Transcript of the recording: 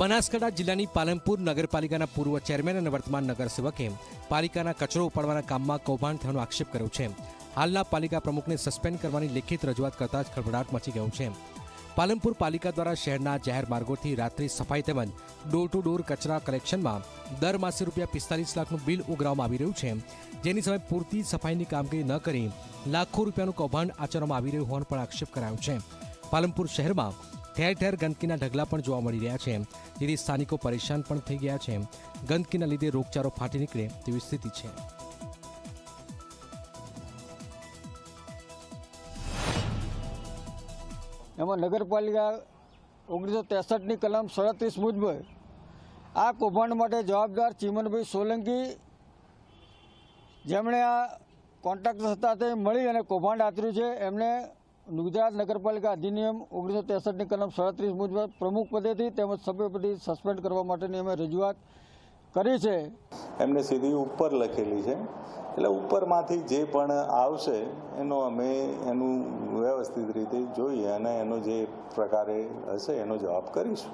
બનાસકાંઠા જિલ્લાની પાલનપુર નગરપાલિકાના પૂર્વ ચેરમેન અને વર્તમાન નગરસેવકે પાલિકાના કચરો ઉપાડવાના કામમાં કૌભાંડ થવાનો આક્ષેપ કર્યો છે. હાલના પાલિકા પ્રમુખને સસ્પેન્ડ કરવાની લેખિત રજૂઆત કરતા જ ખળભળાટ મચી ગયો છે. પાલનપુર પાલિકા દ્વારા શહેરના જાહેર માર્ગોથી રાત્રિ સફાઈ તેમજ ડોર ટુ ડોર કચરા કલેક્શનમાં દર માસે ₹45 લાખનું બિલ ઉઘરાવવામાં આવી રહ્યું છે, જેની સામે પૂરતી સફાઈની કામગીરી ન કરી લાખો રૂપિયાનું કૌભાંડ આચરવામાં આવી રહ્યું હોવાનો પણ આક્ષેપ કરાયો છે. પાલનપુર શહેરમાં ઠેર ઠેર ગંદકીના ઢગલા પણ જોવા મળી રહ્યા છે, જેથી સ્થાનિકો પરેશાન પણ થઈ ગયા છે. ગંદકીના લીધે રોગચાળો ફાટી નીકળે તેવી સ્થિતિ છે. એમાં નગરપાલિકા 1963ની કલમ 37 મુજબ આ કૌભાંડ માટે જવાબદાર ચીમનભાઈ સોલંકી, જેમણે આ કોન્ટ્રાક્ટર સાથે મળી અને કૌભાંડ આચર્યું છે, એમને ગુજરાત નગરપાલિકા અધિનિયમ 1963ની કલમ 37 મુજબ પ્રમુખ પદેથી તેમજ સભ્ય પદેથી સસ્પેન્ડ કરવા માટેની અમે રજૂઆત કરી છે. એમને સીધી ઉપર લખેલી છે, એટલે ઉપરમાંથી જે પણ આવશે એનું વ્યવસ્થિત રીતે જોઈએ અને એનો જે પ્રકારે હશે એનો જવાબ કરીશું.